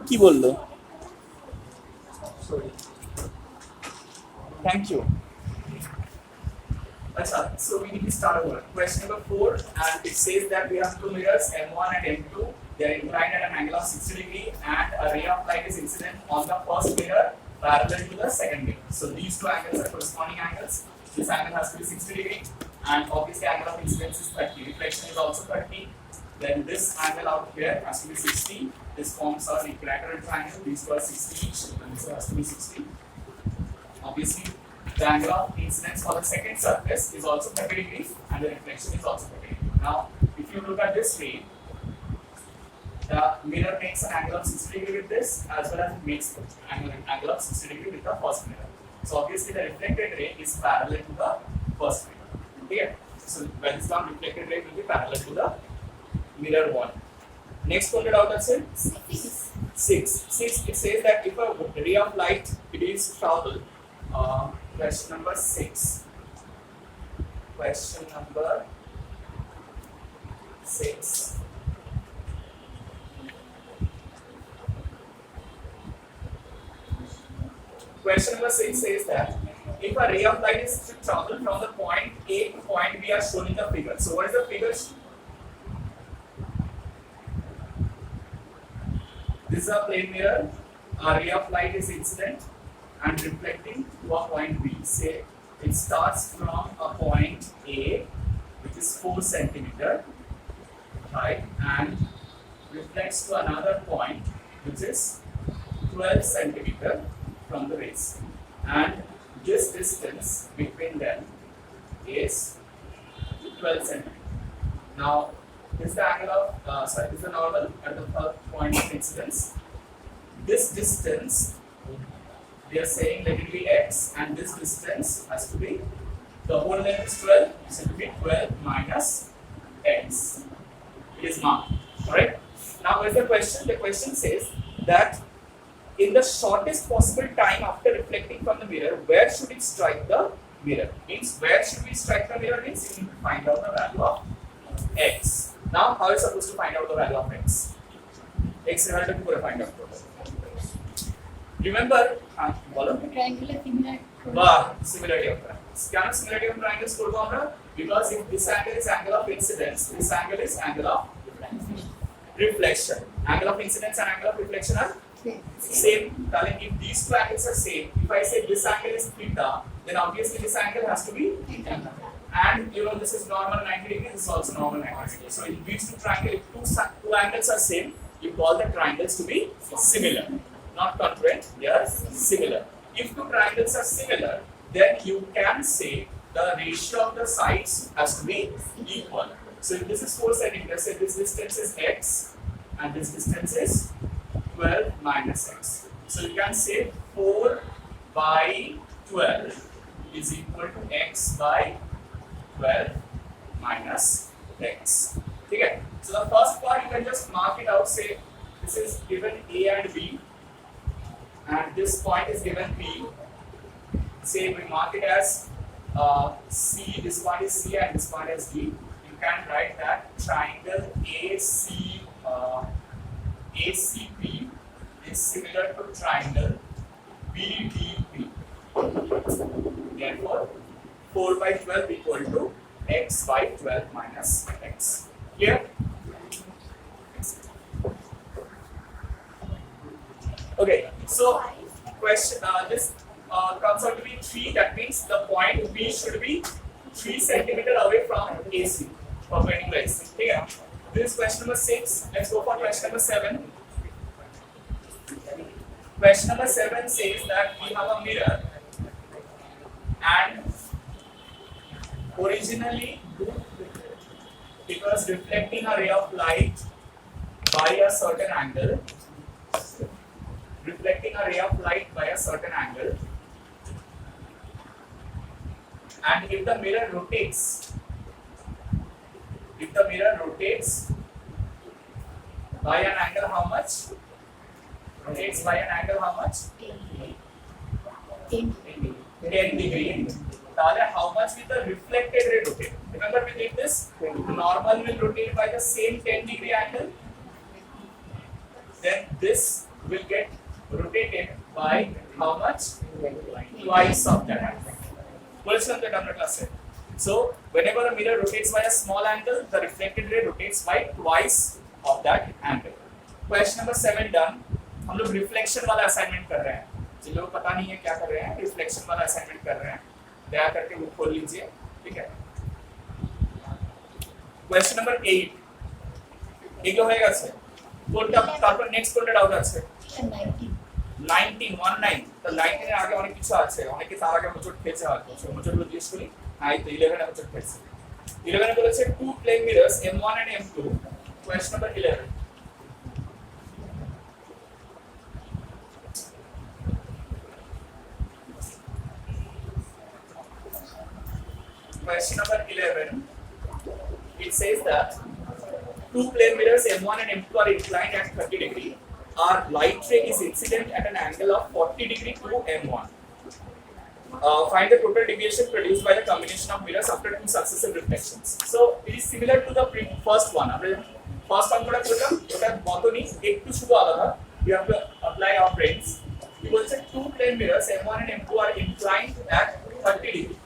কি বললো? Thank you. So we need to start over. Question number 4, and it says that we have two mirrors M1 and M2. They are inclined at an angle of 60 degree, and a ray of light is incident on the first mirror parallel to the second mirror. So these two angles are corresponding angles. This angle has to be 60 degree, and obviously angle of incidence is 30. Reflection is also 30. Then this angle out here has to be 60. This forms an equilateral triangle. These two are 60 each, and this has to be 60. Obviously, the angle of incidence for the second surface is also 30 degrees, and the reflection is also 30 degrees. Now, if you look at this ray, the mirror makes an angle of 60 degree with this, as well as it makes an angle of 60 degree with the first mirror. So obviously, the reflected ray is parallel to the first mirror. Okay? So when it's done, reflected ray will be parallel to the mirror one. Next pointed out as it 6. It says that if a ray of light it is traveled. Question number 6. Question number 6. Question number 6 says that if a ray of light is traveled from the point A to point B as shown in the figure. So what is the figure? This is a plane mirror. A ray of light is incident and reflecting to a point B. Say it starts from a point A, which is 4 centimeter, right, and reflects to another point, which is 12 centimeter from the rays. And this distance between them is 12 centimeter. Now, this is the angle of, this is the normal at the point of incidence. This distance, we are saying let it be x, and this distance has to be, the whole length is 12, so it will be 12 minus x. It is marked, alright? Now what is the question? The question says that in the shortest possible time after reflecting from the mirror, where should it strike the mirror? Means where should we strike the mirror means you need to find out the value of x. Now how are you supposed to find out the value of x? X is equal to find out. Remember, triangular similar. Similarity of triangles. Can similarity of triangles করব আমরা? Because if this angle is angle of incidence, this angle is angle of reflection. Angle of incidence and angle of reflection are same. Darling, if these two angles are same, if I say this angle is theta, then obviously this angle has to be theta. And you know this is normal 90 degrees, this is also normal 90 degrees. So if these two triangles, if two angles are same, you call the triangles to be similar. Not congruent, they are similar. If two triangles are similar, then you can say the ratio of the sides has to be equal. So if this is 4 centimeters, say this distance is x and this distance is 12 minus x. So you can say 4 by 12 is equal to x by 12 minus x. Okay? So the first part you can just mark it out, say this is given A and B, and this point is given B. Say we mark it as C, this point is C and this point is D. You can write that triangle ACP is similar to triangle BDP. Therefore, 4 by 12 equal to x by 12 minus x. Clear? Okay, so question this comes out to be 3. That means the point B should be 3 centimeter away from AC, perpendicular AC. Okay, this is question number 6. Let's go for question number 7. Question number 7 says that we have a mirror, and originally it was reflecting a ray of light by a certain angle. Reflecting a ray of light by a certain angle, and if the mirror rotates by an angle how much? Rotates by an angle how much? 10 degree. How much will the reflected ray rotate? Remember we did this? Normal will rotate by the same 10 degree angle. Then this will get rotated by how much? Twice of that angle. বলেছিলাম তো এটা আমরা ক্লাসে। So whenever a mirror rotates by a small angle, the reflected ray rotates by twice of that angle. Question number 7 done. हम लोग reflection वाला assignment कर रहे हैं। जिन लोगों को पता नहीं है क्या कर रहे हैं, रिफ्लेक्शन वाला असाइनमेंट कर रहे हैं, दया करके वो खोल लीजिए, ठीक है। क्वेश्चन नंबर 8 এগুলো হয়ে গেছে। কোনটা তারপর নেক্সট কোনটা ডাউট আছে? 19 তো 19 এর আগে অনেক কিছু আছে, অনেকে তার আগে মোচট খেয়েছে হয়তো, সো মোচটগুলো জিজ্ঞেস করি। হ্যাঁ, এই তো 11 এ মোচট খেয়েছে। 11 এ বলেছে two plane mirrors M1 and M2। Question number 11। Question number 11. It says that two plane mirrors M1 and M2 are inclined at 30 degree. Our light ray is incident at an angle of 40 degree to M1. Find the total deviation produced by the combination of mirrors after two successive reflections. So it is similar to the first one. আমরা first one করে করলাম, ওটা মতনই একটু শুধু আলাদা। We have to apply our brains. We will say two plane mirrors M1 and M2 are inclined at 30 degree.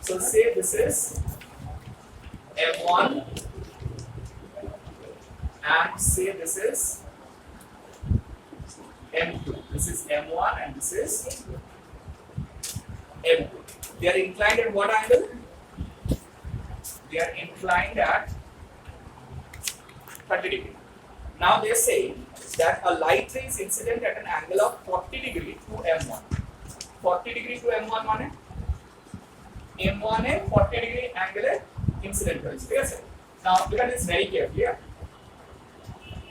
So say this is M1 and say this is M2. This is M1 and this is M2. They are inclined at what angle? They are inclined at 30 degree. Now they say that a light ray is incident at an angle of 40 degree to M1. 40 degree to M1 মানে M1 এ 40 degree angle এ incident হয়েছে, ঠিক আছে? Now look at this very carefully.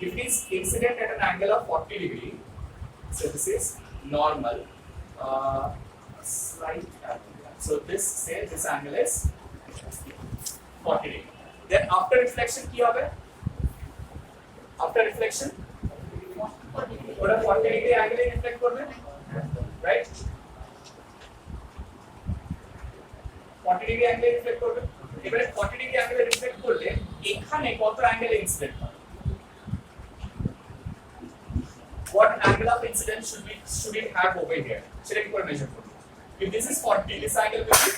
If it is incident at an angle of 40 degree, so this is normal, slight angle. So this say this angle is 40 degree. Then after reflection কি হবে? After reflection ওটা 40 degree angle এ reflect করবে, right? 40 degree angle এ reflect করবে। এবারে 40 degree angle এ reflect করলে এখানে কত angle এ incident হবে? What angle of incidence should it have over here? সেটা কি করে মেজার করব? If this is 40, this angle will be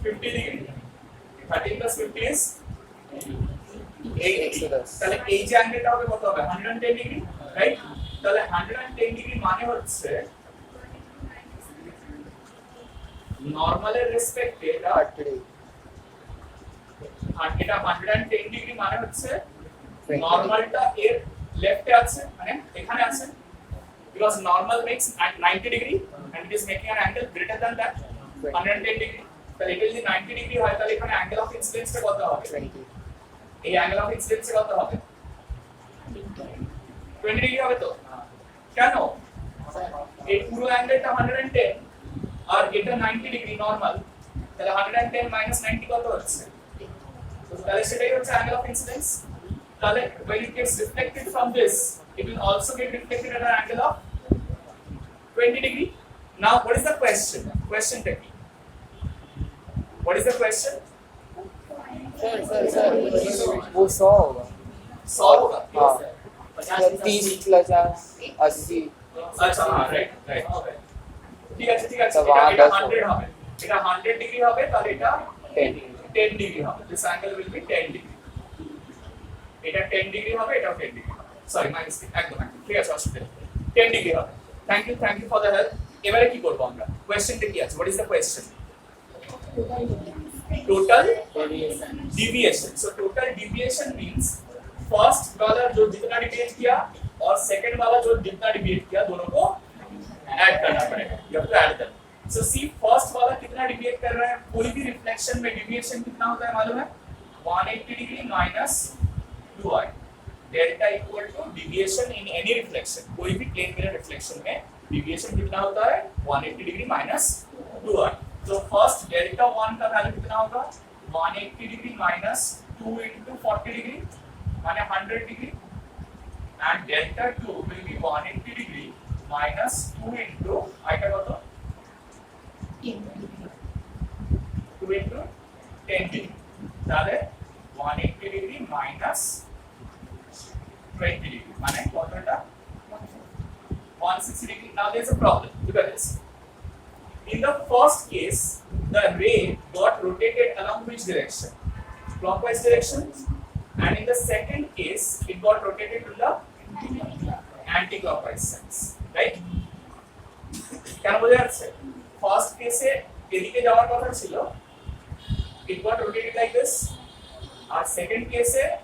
50 degree. 30 plus 50 is 80. তাহলে এই যে অ্যাঙ্গেলটা হবে কত হবে? 110 ডিগ্রি, রাইট? তাহলে 110 ডিগ্রি মানে হচ্ছে নরমালের রেসপেক্টে এটা 110 ডিগ্রি মানে হচ্ছে নরমালটা এর লেফটে আছে, মানে এখানে আছে, because normal makes at 90 degree and it is making an angle greater than that 110 degree. তাহলে এটা যদি 90 ডিগ্রি হয় তাহলে এখানে অ্যাঙ্গেল অফ ইনসিডেন্সটা কত হবে? 20. এই অ্যাঙ্গেল অফ ইনসিডেন্সটা কত হবে? 20 ডিগ্রি হবে তো? কেন? এই পুরো অ্যাঙ্গেলটা 110 আর এটা 90 ডিগ্রি নরমাল, তাহলে 110 minus 90 কত হচ্ছে? তাহলে সেটাই হচ্ছে অ্যাঙ্গেল অফ ইনসিডেন্স। তাহলে when it gets reflected from this, it will also get reflected at an angle of 20 degree. Now what is the question? Question technique. What is the question? Sir वो 100 होगा। 100 होगा। हाँ 30 plus 80। अच्छा हाँ right right ঠিক আছে ঠিক আছে, তবে এটা 10 100 হবে, এটা 100 ডিগ্রি হবে, তাহলে এটা 10 ডিগ্রি হবে। This angle will be 10 degree. এটা 10 ডিগ্রি হবে, এটাও 10 ডিগ্রি হবে। সরি মাই মিস্টেক, একদম ঠিক আছে, অসুবিধা নেই, 10 ডিগ্রি হবে। Thank you for the help. এবারে কি করব আমরা? কোশ্চেনটা কি আছে? What is the question? total deviation. So total deviation means first वाला जो जितना डिविएट किया और सेकंड वाला जो जितना डिविएट किया दोनों को ऐड करना पड़ेगा। You have to add them. So see first वाला कितना डिविएट कर रहा है? कोई भी रिफ्लेक्शन में डिविएशन कितना होता है मालूम है? 180 degree minus 2i delta equal to deviation in any reflection. कोई भी प्लेन मिरर रिफ्लेक्शन में डिविएशन कितना होता है? 180 डिग्री माइनस 2i। तो फर्स्ट डेल्टा 1 का वैल्यू कितना होगा? 180 डिग्री माइनस 2 into 40 डिग्री माने 100 degree and delta 2 will be 180 degree minus 2 into I का कत 2 into 10 degree তাহলে 180 degree minus 20 degree মানে কতটা 160 degree. Now there's a problem. Look at this. In the first case, the ray got rotated along which direction? Clockwise direction. And in the second case, it got rotated to the anti-clockwise sense. Right? Can you understand? First case, it got rotated like this. Our second case, it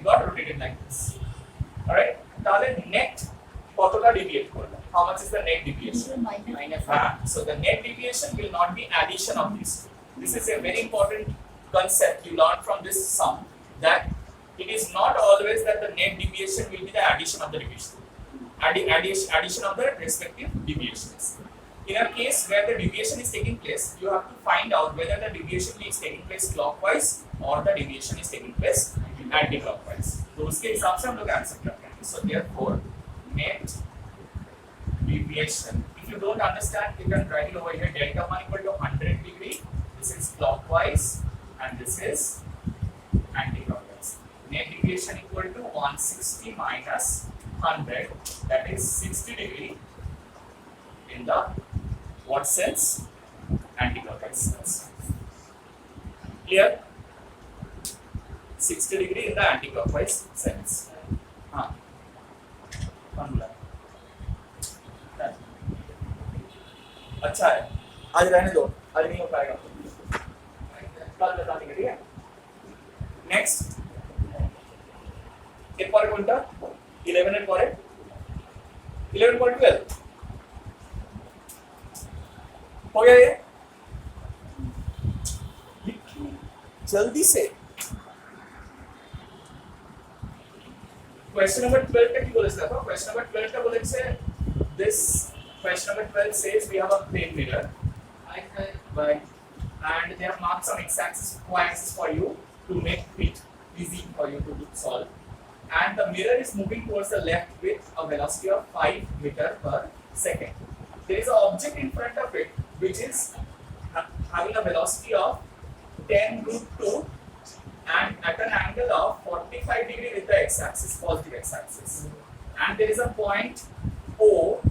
got rotated like this. Alright? Now the net deviate. How much is the net deviation? -5. So the net deviation will not be addition of these two. This is a very important concept you learn from this sum, that it is not always that the net deviation will be the addition of the deviation. Addition of the respective deviations. In a case where the deviation is taking place, you have to find out whether the deviation is taking place clockwise or the deviation is taking place anti-clockwise. तो उसके हिसाब से हम लोग answer करते हैं. So therefore, net deviation. If you don't understand, you can write it over here. Delta 1 equal to 100 degree. This is clockwise and this is anti-clockwise. Net deviation equal to 160 minus 100. That is 60 degree in the what sense? Anti-clockwise sense. Clear? 60 degree in the anti-clockwise sense. अच्छा है, आज रहने दो, आज नहीं हो पाएगा, कल बता देंगे. ठीक है. नेक्स्ट एक पर कोणता 11 एंड पर 11.12 हो गया ये जल्दी से. Question number 12 का बोले था. Question number 12 का बोले से this question number 12 says we have a plane mirror, right? And they have marked some x-axis, y-axis for you to make it easy for you to solve. And the mirror is moving towards the left with a velocity of 5 meters per second. There is an object in front of it which is having a velocity of 10 root 2 and at an angle of 45 degree with the x-axis, positive x-axis. And there is a point O.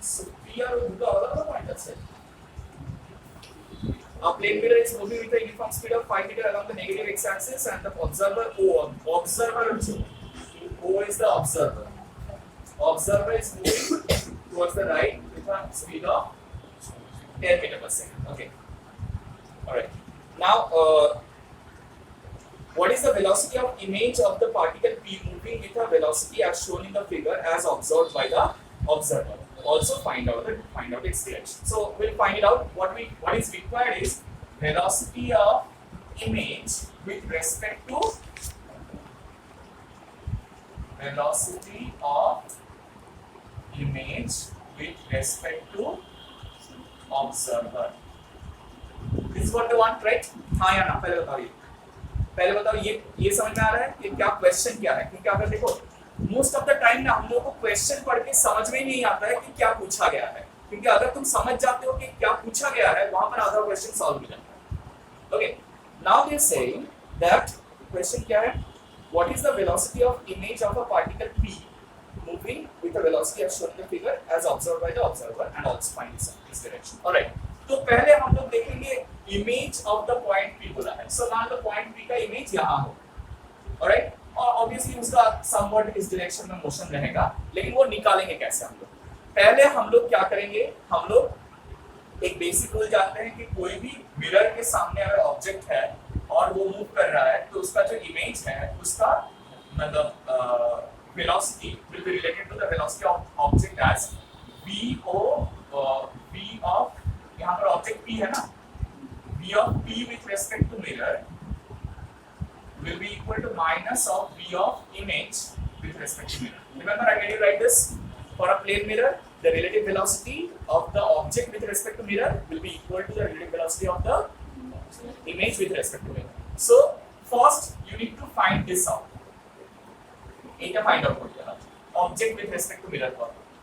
So P are the point, that's it. A plane mirror is moving with a uniform speed of 5 meters along the negative x-axis, and the observer O is the observer. Observer is moving towards the right with a speed of 10 meters per second. Okay. Alright. Now, what is the velocity of image of the particle P moving with a velocity as shown in the figure as observed by the observer? Also find out its direction. So we'll find it out. What is required is velocity of image with respect to observer. This is what they want, right? हाँ या ना पहले बताओ ये समझ में आ रहा है कि क्या क्वेश्चन क्या है? क्योंकि अगर देखो मोस्ट ऑफ द टाइम ना हम लोगों को क्वेश्चन पढ़ के समझ में नहीं आता है कि क्या पूछा गया है, क्योंकि अगर तुम समझ जाते हो कि क्या पूछा गया है वहां पर आधा क्वेश्चन सॉल्व हो जाता है. Okay, now they say that question क्या है? What is the velocity of image of a particle p moving with a velocity as shown in the figure as observed by the observer and also find its direction. Alright, तो पहले हम लोग देखेंगे image of the point p बोला है. सो मान लो point p का image यहां हो. ऑलराइट, और ऑब्वियसली उसका समवट इस डायरेक्शन में मोशन रहेगा, लेकिन वो निकालेंगे कैसे हम लोग? पहले हम लोग क्या करेंगे? हम लोग एक बेसिक रूल जानते हैं कि कोई भी मिरर के सामने अगर ऑब्जेक्ट है और वो मूव कर रहा है तो उसका जो इमेज है उसका मतलब velocity will be related to the velocity of object as v of यहाँ पर object p है ना, v of p with respect to mirror will be equal to minus of v of image with respect to mirror. Remember, I made you write this. For a plane mirror, the relative velocity of the object with respect to mirror will be equal to the relative velocity of the image with respect to mirror. So first you need to find this out. Eta find out what you object with respect to mirror.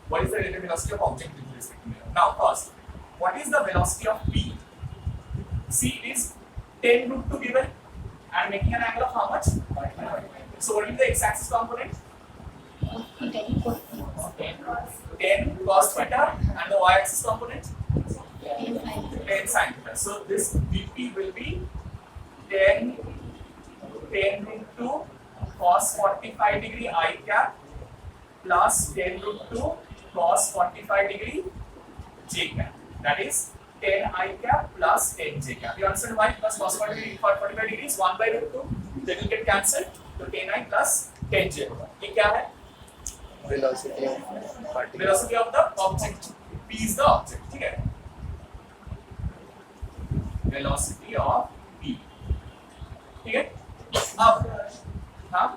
What is the relative velocity of object with respect to mirror? Now first, what is the velocity of p? C is 10 root 2 given and making an angle of how much? So what is the x-axis component? 10 cos theta and the y-axis component 10 sin. 10 sin theta. So this Vp will be 10 root 2 cos 45 degree I cap plus 10 root 2 cos 45 degree j cap. That is 10 I cap plus 10 j cap. You understand why? Because cos 45 degree is 1 by root 2. They will get cancelled. So 10 I plus 10 j. ये क्या है? Velocity of particle. Velocity of the object. P is the object. ठीक है? Velocity of P. ठीक है? अब हाँ?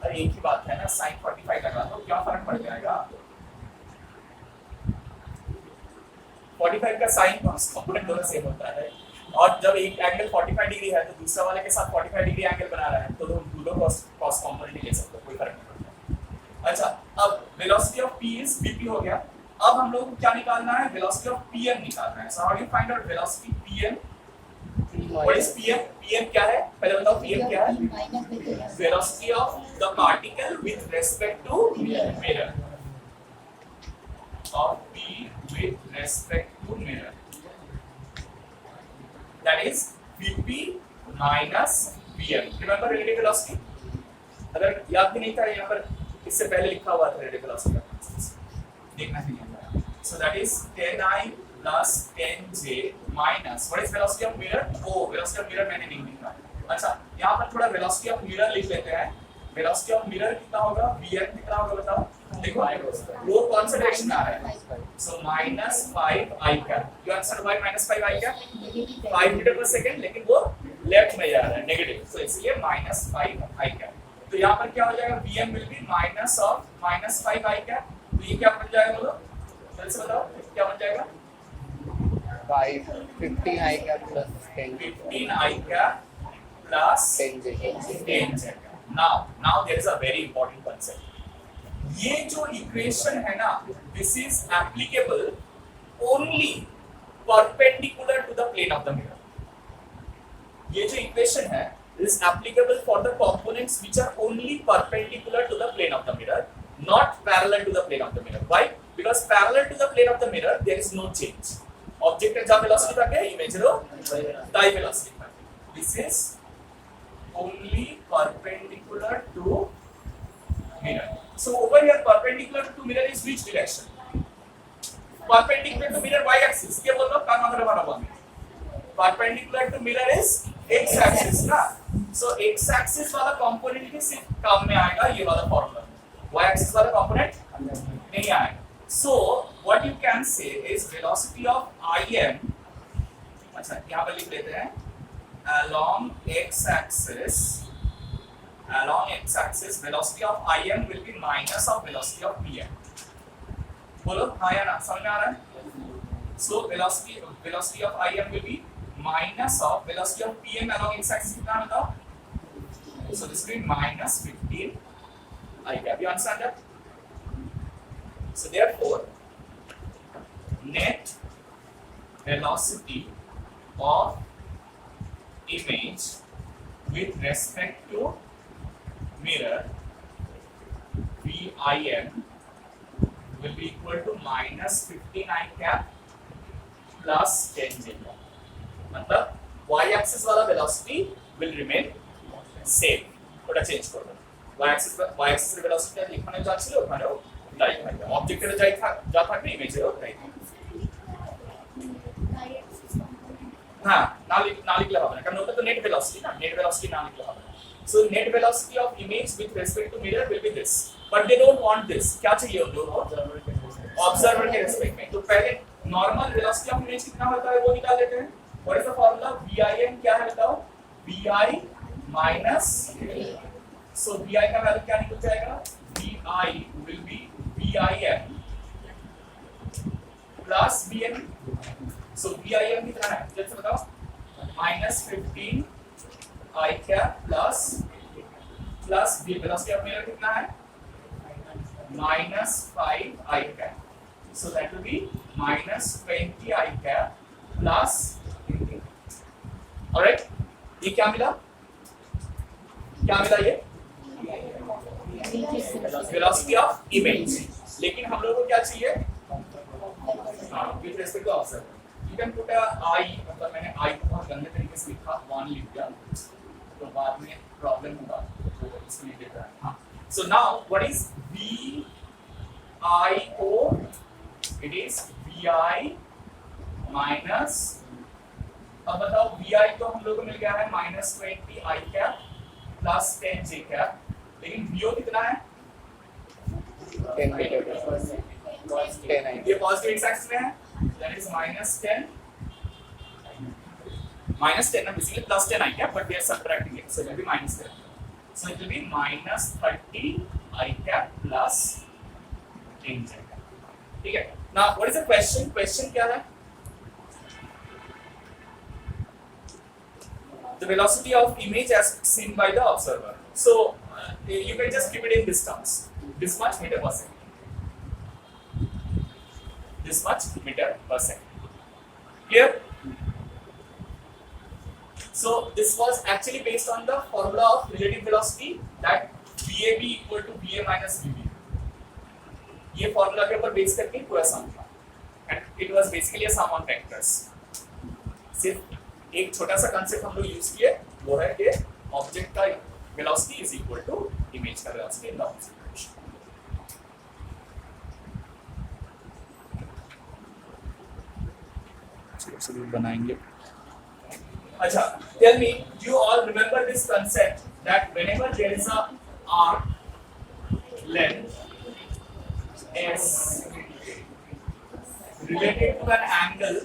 अरे एक ही बात है ना, sin 45 लगा तो क्या फर्क पड़ जाएगा? 45 का साइन कंपोनेंट दोनों सेम होता है और जब एक एंगल 45 डिग्री है तो दूसरा वाले के साथ 45 डिग्री एंगल बना रहा है तो दोनों कॉस कंपोनेंट ही ले सकते हो, कोई फर्क नहीं पड़ता। अच्छा, अब velocity of p is vp हो गया। अब हम लोग को क्या निकालना है? वेलोसिटी ऑफ pm निकालना है। So how do you find out velocity pm? What is pm? pm क्या है? पहले बताओ pm क्या है? Velocity of the particle with respect to mirror of p with respect to mirror, that is vp minus pm. remember relative velocity? अगर याद भी नहीं था यहाँ पर इससे पहले लिखा हुआ था relative velocity का देखना चाहिए। so that is 10i plus 10j minus what is velocity of mirror? oh velocity of mirror मैंने नहीं लिखा। अच्छा, यहाँ पर थोड़ा velocity of mirror लिख लेते हैं। velocity of mirror कितना होगा? vm कितना होगा बताओ? देखो वो कौन सा डायरेक्शन में आ रहा है? so minus 5 I cap. you understand why minus 5 I cap? 5 metre पर सेकंड, लेकिन वो लेफ्ट में जा रहा है, नेगेटिव, so इसलिए minus 5 I cap. तो यहाँ पर क्या हो जाएगा? vm will be minus of minus 5 I cap. तो ये क्या बन जाएगा बोलो? जल्दी से बताओ क्या बन जाएगा? 15 I cap plus 10. 15 I cap plus 10 j. 10 j. Now there is a very important concept. ये जो इक्वेशन है ना, this is applicable only perpendicular to the plane of the mirror. ये जो इक्वेशन है is applicable for the components which are only perpendicular to the plane of the mirror, not parallel to the plane of the mirror. Why? Because parallel to the plane of the mirror there is no change. Object का जहां velocity থাকে ইমেজেরও তাই velocity থাকে। This is only perpendicular to mirror. So over here perpendicular to mirror is which direction? Perpendicular to mirror y axis. क्या बोल रहा हूँ? काम अगर हमारा बन perpendicular to mirror is x axis ना। So x axis वाला component ही सिर्फ काम में आएगा ये वाला formula। y axis वाला component नहीं आएगा। So what you can say is velocity of im, अच्छा यहाँ पर लिख लेते हैं, along x axis velocity of im will be minus of velocity of pm. बोलो हाँ या ना, समझ में आ रहा है? so velocity of im will be minus of velocity of pm along x axis कितना है बताओ? so this will be minus 15 I cap. you understand that? so therefore net velocity of image with respect to mirror VIM will be equal to minus 15 I cap plus 10 j cap. मतलब y axis वाला velocity will remain same. थोड़ा change कर दो। y axis velocity लिखने जा चलो ओखाने তাই থাকবে। অবজেক্টের যাই যা থাকবে ইমেজেরও তাই থাকবে। হ্যাঁ, না লিখলে হবে না, কারণ ওটা তো নেট ভেলোসিটি না, নেট ভেলোসিটি না লিখলে হবে না। So net velocity of image with respect to mirror will be this, but they don't want this. क्या चाहिए उन लोगों को? Observer के respect में। तो पहले normal velocity of image कितना होता है वो निकाल लेते हैं। What is the formula? VIM क्या है बताओ? VI minus, so VI का वैल्यू क्या निकल जाएगा? VI will be VIM plus VM. So VIM कितना है? जल्दी से बताओ। minus 15 I cap plus velocity of mirror कितना है? minus 5 I cap. So that will be minus 20 I cap plus 20. Alright? ये क्या मिला? क्या मिला ये? वेलोसिटी ऑफ इमेज, लेकिन हम लोगों को क्या चाहिए, with respect to observer you can put a eye, मतलब मैंने आई को बहुत गंदे तरीके से लिखा 1 लिख दिया तो बाद में प्रॉब्लम होगा, तो इसलिए लिख रहा है। हाँ, so now what is V I O, it is V I minus, अब बताओ वी आई तो हम लोगों को मिल गया है -20 आई कैप प्लस 10 जे कैप, लेकिन वी ओ कितना है 10 मीटर 10 आई ये पॉजिटिव एक्स एक्सिस में है, दैट इज -10 ना basically +10 I cap, but we are subtracting it, so it will be -10, so it will be -30 I cap plus 10 J cap, ठीक है। Now what is the question, question क्या है, the velocity of image as seen by the observer. So you can just keep it in this terms, this much meter per second, this much meter per second, clear? So this was actually based on the formula of relative velocity, that VAB equal to VA minus VB, ये formula के ऊपर base करके पूरा सम था, and it was basically a sum on vectors। सिर्फ एक छोटा सा कंसेप्ट हम लोग यूज किए, वो है कि ऑब्जेक्ट का velocity is equal to image का वेलोसिटी इन द ऑब्जर्वेशन। इसको बनाएंगे। अच्छा, tell me, you all remember this concept that whenever there is a arc length s related to an angle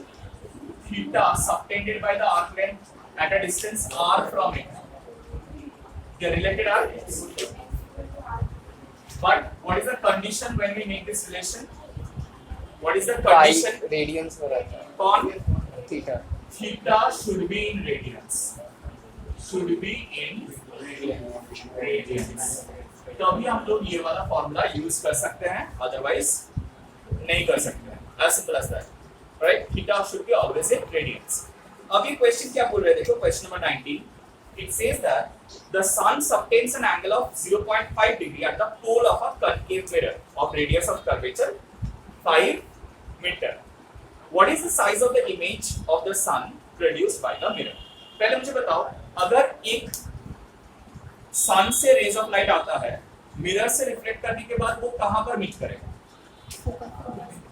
theta subtended by the arc length at a distance r from it, the related are, but what is the condition when we make this relation, what is the condition, radians हो रहा था कौन, theta theta should be in radians, should be in radians, तभी हम लोग ये वाला formula use कर सकते हैं, अदरवाइज नहीं कर सकते हैं, as simple as that, right? Theta should be always in radians। अब ये क्वेश्चन क्या बोल रहे हैं, देखो question number 19, it says that the sun subtends an angle of 0.5 degree at the pole of a concave mirror of radius of curvature 5 meter। What is the size of the image of the sun produced by the mirror? पहले मुझे बताओ, अगर एक सन से raise of light आता है, mirror से reflect करने के बाद वो कहां पर मीट करेगा,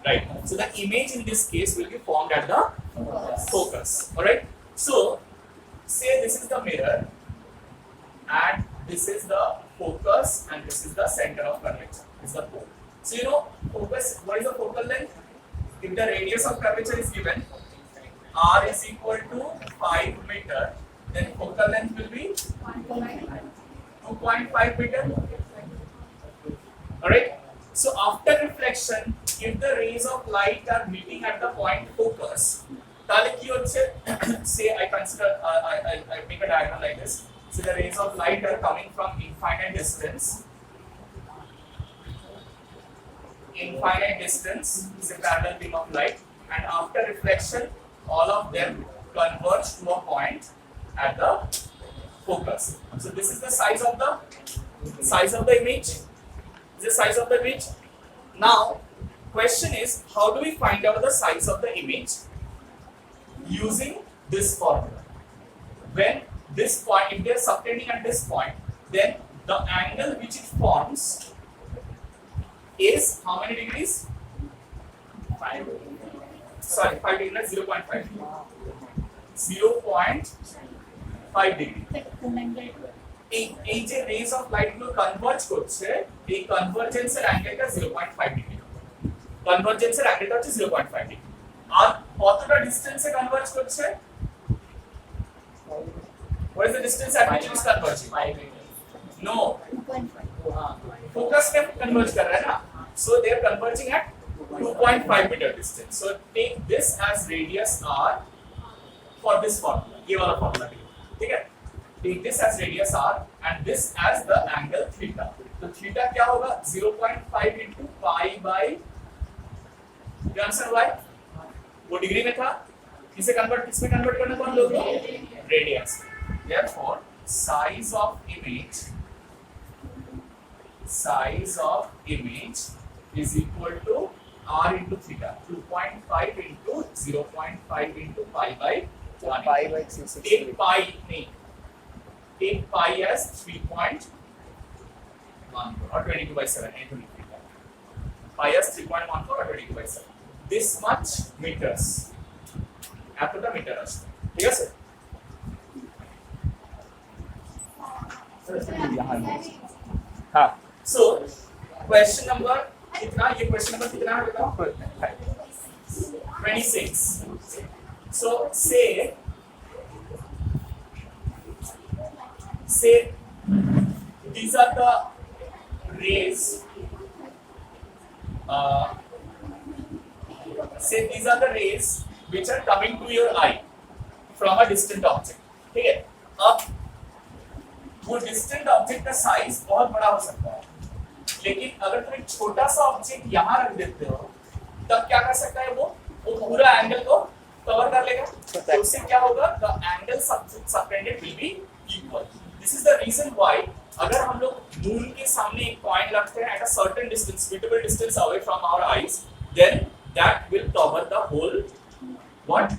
right? So the image in this case will be formed at the focus, all right? So say this is the mirror and this is the focus and this is the center of curvature, this is the pole. So you know focus, what is the focal length? If the radius of curvature is given, r is equal to 5 meter, then focal length will be 2.5 meter, all right? So after reflection, if the rays of light are meeting at the point focus, say I consider I make a diagram like this. So the rays of light are coming from infinite distance, is a parallel beam of light, and after reflection all of them converge to a point at the focus. So this is the size of the image. This is the size of the image. Now question is, how do we find out the size of the image? Using this formula. When this point, if they are subtending at this point, then the angle which it forms is how many degrees? 5 degrees, 0.5. 0.5 degree। এই যে raise of light গুলো converge করছে, এই কনভার্জেন্সের অ্যাঙ্গেলটা 0.5 degree, কনভার্জেন্সের অ্যাঙ্গেলটা হচ্ছে 0.5 degree. আর কতটা ডিসটেন্সে converge করছে, what is the distance at which it is converging? 5 meters, no, 2.5, focus में converge कर रहा है ना, so they are converging at 2.5 meter distance। So take this as radius r for this formula, ये वाला formula, ठीक है? Take this as radius r and this as the angle theta। तो theta क्या होगा, 0.5 into pi by, you understand why? वो degree में था, किसे कन्वर्ट, किसमें कन्वर्ट करना था हम लोग को, radiance. Therefore size of image size of image is equal to r into theta. 2.5 into 0.5 into pi by 1. Pi by 360. Take pi, nahi. Take pi as 3.14 or 22 by 7. Pi as 3.14 or 22 by 7. This much meters. After the meter as. Yes, sir. हाँ. So question number कितना? ये question number कितना है बताओ? 26. So say these are the rays. Say these are the rays which are coming to your eye from a distant object. ठीक है? अब वो डिस्टेंट ऑब्जेक्ट का साइज बहुत बड़ा हो सकता है, लेकिन अगर तुम एक छोटा सा ऑब्जेक्ट यहाँ रख देते हो तब क्या कर सकता है वो पूरा एंगल को कवर कर लेगा. तो उससे क्या होगा? The angle subtended will be equal. This is the reason why अगर हम लोग मून के सामने एक पॉइंट रखते हैं at a certain distance, suitable distance away from our eyes, then that will cover the whole what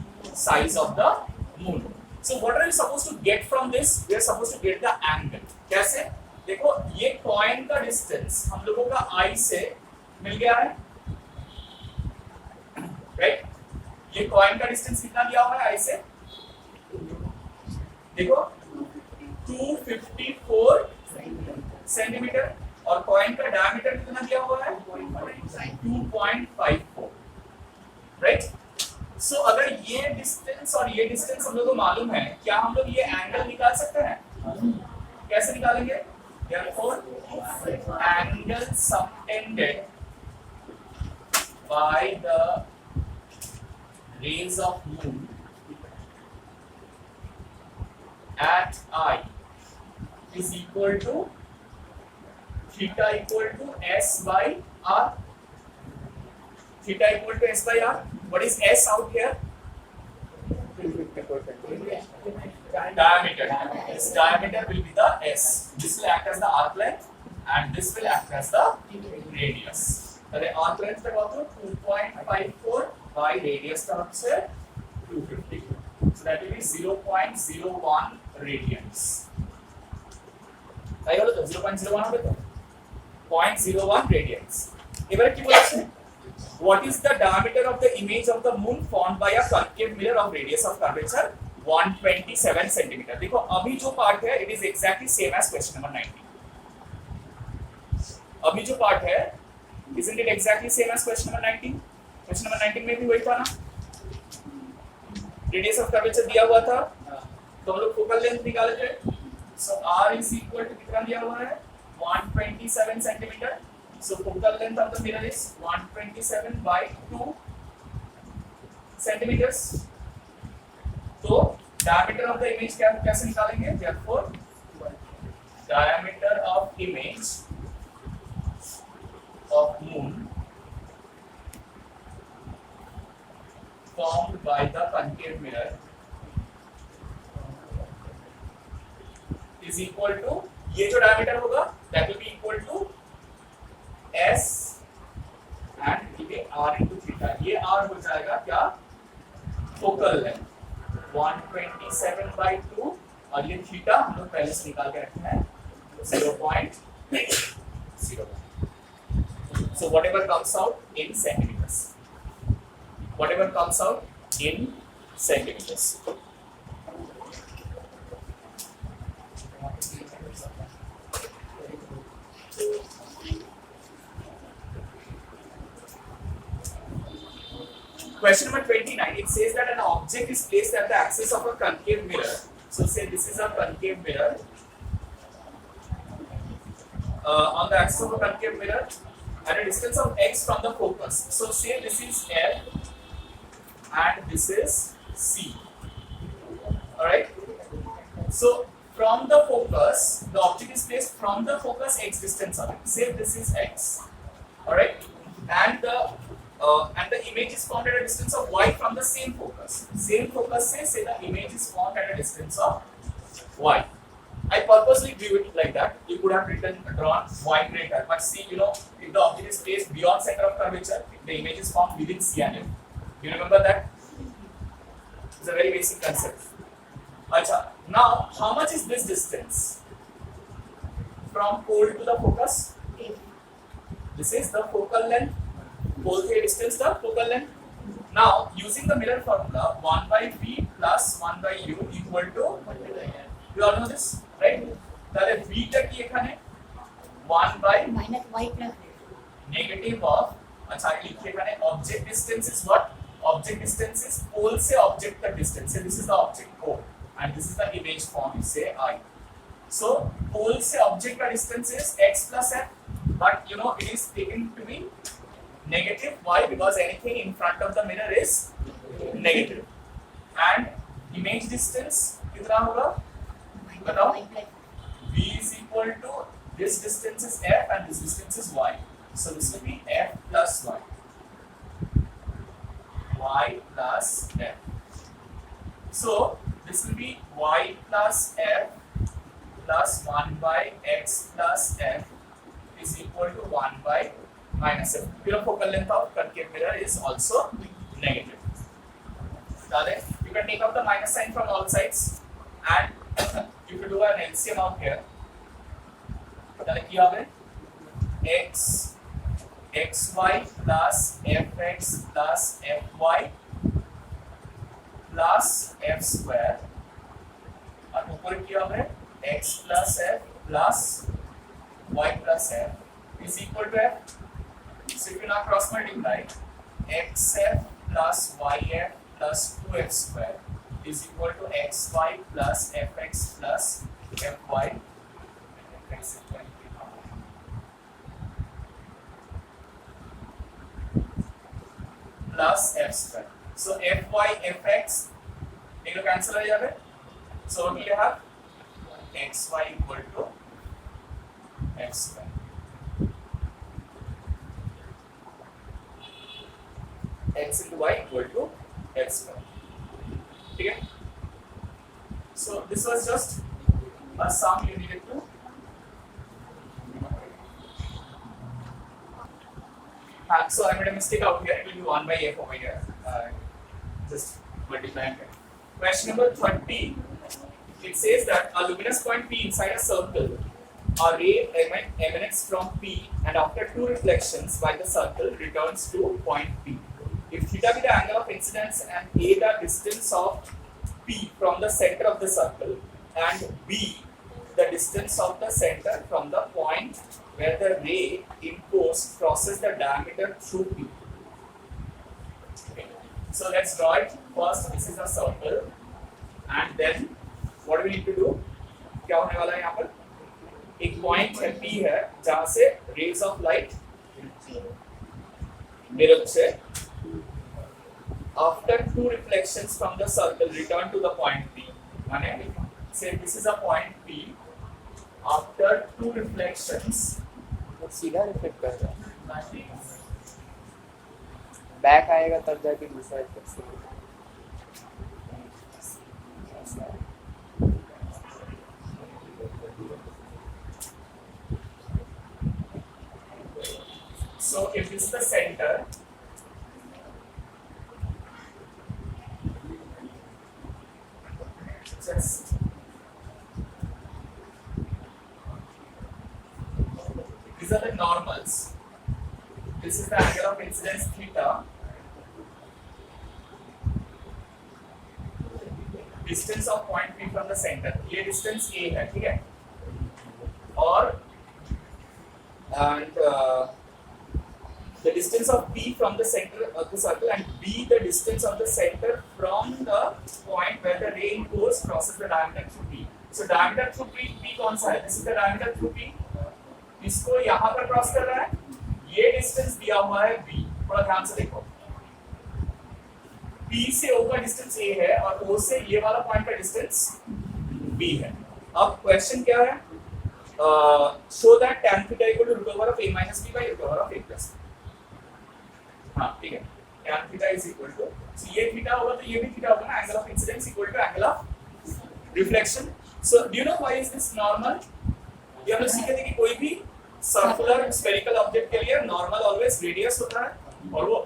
size of the moon. So what are you supposed to get from this? We are supposed to get the angle. कैसे? देखो ये point का distance हम लोगों का आई से मिल गया है, राइट? ये पॉइंट का डिस्टेंस कितना दिया हुआ है आई से? देखो 254 सेंटीमीटर और पॉइंट का डायमीटर कितना दिया हुआ है? 2.54, राइट? सो अगर ये डिस्टेंस और ये डिस्टेंस हम लोग को मालूम है, क्या हम लोग ये एंगल निकाल सकते हैं? कैसे निकालेंगे? Therefore, angle subtended by the rays of moon at eye is equal to theta equal to s by r. Theta equal to s by r. What is s out here? 354 Diameter. This diameter will be the s. This will act as the arc length and this will act as the radius. The arc length का बात हो 2.54 by radius का आपसे 250. So that will be 0.01 radians. क्या बोलो तो 0.01 हो गया तो 0.01 radians. इबारे की बोला है? What is the diameter of the image of the moon formed by a concave mirror of radius of curvature 127 centimeter? देखो अभी जो पार्ट है it is exactly same as question number 19. अभी जो पार्ट है isn't it exactly same as question number 19? question number 19 में भी वही था ना, radius of curvature दिया हुआ था तो हम लोग focal length निकाले थे. So r is equal to कितना दिया हुआ है? 127 centimeter. So focal length of the mirror is 127 by 2 centimeters. तो diameter of the image क्या कैसे निकालेंगे? Therefore, diameter of image of moon formed by the concave mirror is equal to, ये जो diameter होगा that will be equal to s and ये r into theta. ये r हो जाएगा क्या? focal length 127 by 2 और ये थीटा हम लोग पहले से निकाल के रखे हैं 0.01. So whatever comes out in centimeters. Whatever comes out in centimeters. Question number 29, it says that an object is placed at the axis of a concave mirror. So say this is a concave mirror. On the axis of a concave mirror at a distance of x from the focus. So say this is F and this is C. Alright. So from the focus, the object is placed from the focus x distance away. Say this is x. Alright. And the image is formed at a distance of y from the same focus. Same focus say the image is formed at a distance of y. I purposely drew it like that. You could have drawn y greater, but see, you know, if the object is placed beyond center of curvature, the image is formed within C and F. You remember that? It's a very basic concept. Acha. Now, how much is this distance from pole to the focus? This is the focal length. Pole to distance, the focal length. Now, using the mirror formula, 1 by v plus 1 by u equal to, you all know this, right? তাহলে v টা কি এখানে 1 by minus y plus negative of, अच्छा लिखिए एखाने object distance is what? Object distance is pole से object तक distance. So this is the object O and this is the image form, you say I. So pole से object का distance is x plus f, but you know it is taken to be negative. Why? Because anything in front of the mirror is negative. And image distance कितना होगा? बताओ. y plus V is equal to this distance is f and this distance is y. So this will be f plus y. Y plus f. So this will be y plus f plus 1 by x plus f is equal to 1 by minus f. Your focal length of concave mirror is also negative. Darling, you can take out the minus sign from all sides and if you do an LCM out here, then কি হবে? X xy plus fx plus fy plus f square আর উপরে কি হবে? X plus f plus y plus f is equal to f. So if you now cross multiply, xf plus yf plus 2f square is equal to xy plus fx plus fy. Plus f square. So fy fx এগুলো cancel হয়ে যাবে. So what will you have? xy equal to f square. X into y equal to f square. Okay? So this was just a sum you needed to. So I made a mistake out here. It will be 1 by f over here. Just multiply it. Question number 30. It says that a luminous point P inside a circle, a ray emanates from P and after 2 reflections by the circle returns to point P. If theta be the angle of incidence and a the distance of P from the center of the circle and B the distance of the center from the point where the ray imposed crosses the diameter through P. Okay. So let's draw it. First, this is a circle, and then what do we need to do? क्या होने वाला है यहाँ पर? एक point है P है जहाँ से rays of light mirror से after 2 reflections from the circle return to the point P. माने say this is a point P. After 2 reflections, वो सीधा रिफ्लेक्ट कर रहा है. बैक आएगा तब जाके दूसरा रिफ्लेक्ट होगा. so if this is the center, just these are the normals. This is the angle of incidence theta. Distance of point P from the center. ये distance A है, ठीक है? और and the distance of P from the center of the circle and B the distance of the center from the point where the ray goes crosses the diameter through P. So diameter through P कौन सा है? This is the diameter through P. इसको यहाँ पर cross कर रहा है. ये डिस्टेंस दिया हुआ है B. थोड़ा ध्यान से देखो. P से O का डिस्टेंस A है और O से ये वाला पॉइंट का डिस्टेंस B है. अब क्वेश्चन क्या है? Show that tan theta equal to root over of A minus B by root over of A plus B. हाँ ठीक है. Tan theta is equal to, so ये थीटा होगा तो ये भी थीटा होगा ना. Angle of incidence equal to angle of reflection. So do you know why is this normal? ये हम लोग सीखे थे कि कोई भी सर्कुलर स्फेरिकल ऑब्जेक्ट के लिए नॉर्मल ऑलवेज रेडियस होता है और वो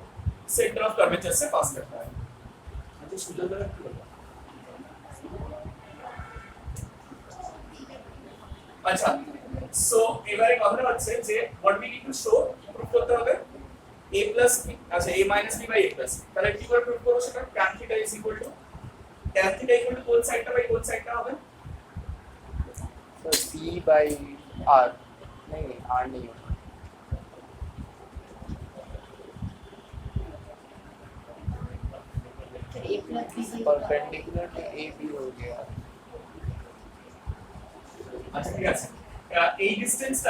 सेंटर ऑफ कर्वेचर से पास करता है। अच्छा, so we were in other words say what we need to show proof करते होगे a plus b, अच्छा a minus b by a plus b correct equal proof करो शकत tan theta is equal to कौन side का by कौन side का होगा? So C by R नहीं R नहीं होगा। A plus B से परपेंडिकुलर टू ए बी हो गया। अच्छा ठीक है a distance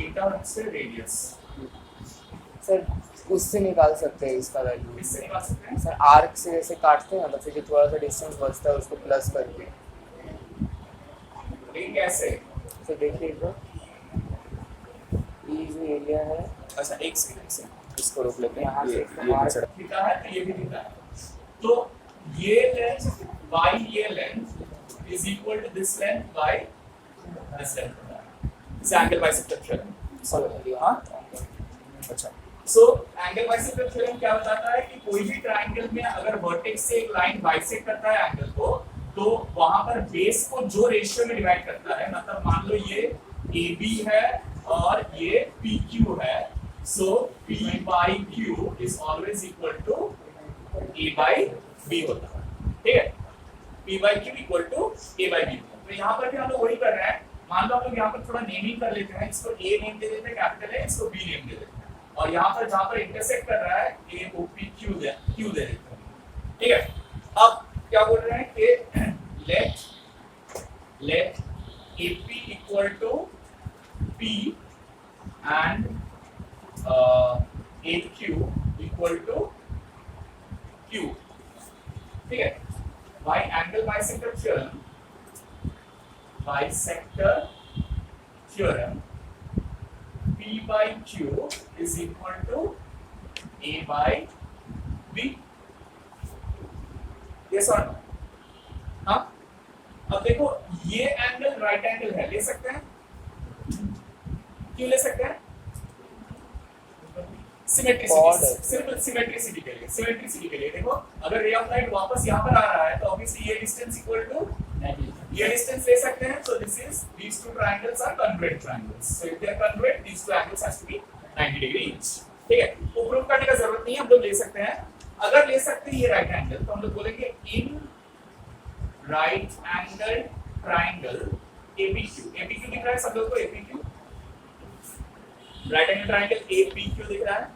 eta से रेडियस सर उससे निकाल सकते हैं इसका वैल्यू। इससे निकाल सकते हैं सर आर्क से जैसे काटते हैं ना तो फिर जो थोड़ा सा डिस्टेंस बचता है उसको प्लस करके। लेकिन कैसे? तो देखिए इधर ये जो एरिया है, अच्छा एक सेकंड इसको रोक लेते हैं। यहाँ से थीटा है तो ये भी थीटा है, तो ये लेंथ बाय ये length is equal to this length by this length. इस एंगल बाइसेक्टर थ्योरम। हां अच्छा, सो एंगल बाइसेक्टर थ्योरम क्या बताता है कि कोई भी ट्रायंगल में अगर वर्टेक्स से एक लाइन बाइसेक्ट करता है एंगल को, तो वहां पर बेस को जो रेशियो में डिवाइड करता है, मतलब मान लो ये AB है और ये PQ है, सो P by Q is always equal to A by B होता है, ठीक है? P by Q equal to A by B। तो यहाँ पर भी हम लोग वही कर रहे हैं। मान लो हम लोग यहाँ पर थोड़ा नेमिंग कर लेते हैं, इसको A नेम दे देते हैं कैपिटल A, इसको B नेम दे देते हैं, और यहाँ पर जहाँ पर इंटरसेक्ट कर रहा है A O P Q दे देते हैं, ठीक है? अब क्या बोल रहे हैं कि let AP equal to P and AQ equal to Q, ठीक है? By angle bisector theorem P by Q is equal to A by B, yes or no? हाँ, अब देखो ये एंगल राइट एंगल है, ले सकते हैं? क्यों ले सकते हैं? सिमेट्रिसिटी के लिए देखो, अगर रे ऑफ लाइट वापस यहाँ पर आ रहा है तो ऑब्वियसली ये डिस्टेंस इक्वल टू ये डिस्टेंस ले सकते हैं, so this is these two triangles are congruent triangles, so if they are congruent these two angles has to be 90 degree each, ठीक है? वो प्रूव करने का जरूरत नहीं है, हम लोग ले सकते हैं। अगर ले सकते हैं ये राइट एंगल तो हम लोग बोलेंगे इन राइट एंगल ट्रायंगल APQ दिख रहा है सब लोग को? APQ right angle triangle APQ दिख रहा है,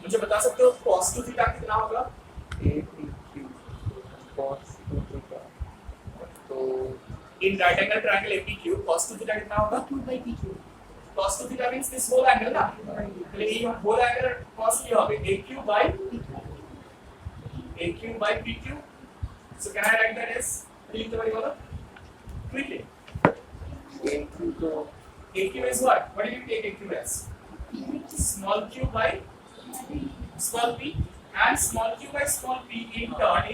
मुझे बता सकते हो cos 2 थीटा कितना होगा? APQ cos 2 थीटा, तो in right angle triangle APQ cos 2 theta कितना होगा? 2 by PQ। cos 2 theta means this whole angle ना, तो ये होल एंगल cos क्या होगा? AQ by PQ, so can I write that as लिख दो भाई बोलो quickly। AQ तो AQ is what did you take AQ as? Small q by small p, and small q by small p in turn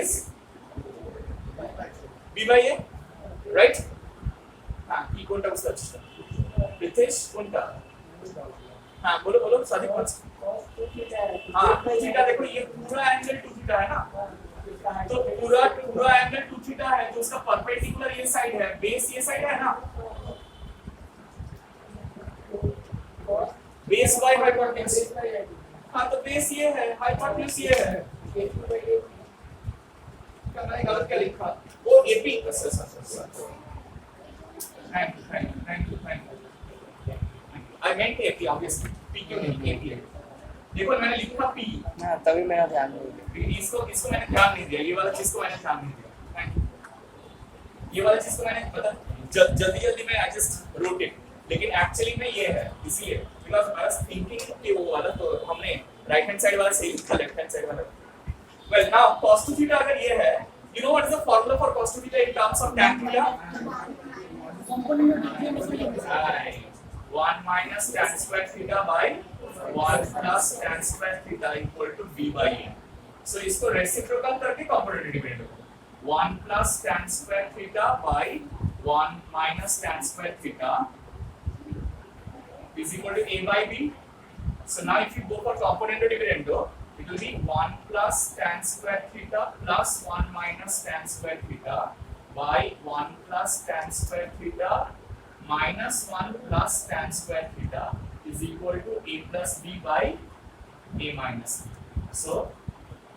is b by a, right? हाँ, की कोणता उसका अच्छा रितेश कोणता? हाँ बोलो सादिक बोल। हाँ थीटा देखो ये पूरा एंगल 2 थीटा है ना, तो पूरा एंगल 2 थीटा है, तो उसका परपेंडिकुलर ये साइड है, बेस ये साइड है ना, बेस बाय हाइपोटेन्यूज। हाँ तो बेस ये है, हाइपोटेन्यूज ये है, क्या मैंने गलत क्या लिखा? वो AP thank you I meant AP obviously, PQ नहीं एपी है। देखो मैंने लिखा पी, हाँ तभी मेरा ध्यान नहीं दिया। इसको मैंने ध्यान नहीं दिया, ये वाला चीज को मैंने ध्यान नहीं दिया, थैंक यू। ये वाला चीज को मैंने मतलब जल्दी में आई जस्ट रोट इट, लेकिन एक्चुअली में ये है इसलिए बिकॉज़ आई वाज थिंकिंग कि वो वाला तो हमने राइट हैंड साइड वाला सही लिखा, लेफ्ट हैंड साइड वाला। वेल नाउ cos 2 थीटा अगर ये है, you know what is the formula for cos 2 theta in terms of tan theta? Component of theta में से लिखा है 1 minus tan square theta by 1 plus tan square theta equal to b by a। So इसको reciprocal करके component depend होगा। 1 plus tan square theta by 1 minus tan square theta is equal to a by b. So now if you go for componendo dividendo, it will be 1 plus tan square theta plus 1 minus tan square theta by 1 plus tan square theta minus 1 plus tan square theta is equal to a plus b by a minus b. So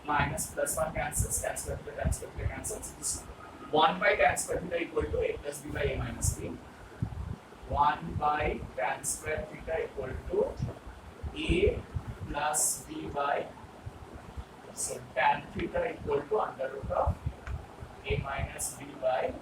minus plus 1 cancels, tan square theta cancels. This 1 by tan square theta equal to a plus b by a minus b. 1 by tan square theta equal to a plus b by, so tan theta equal to under root of a minus b by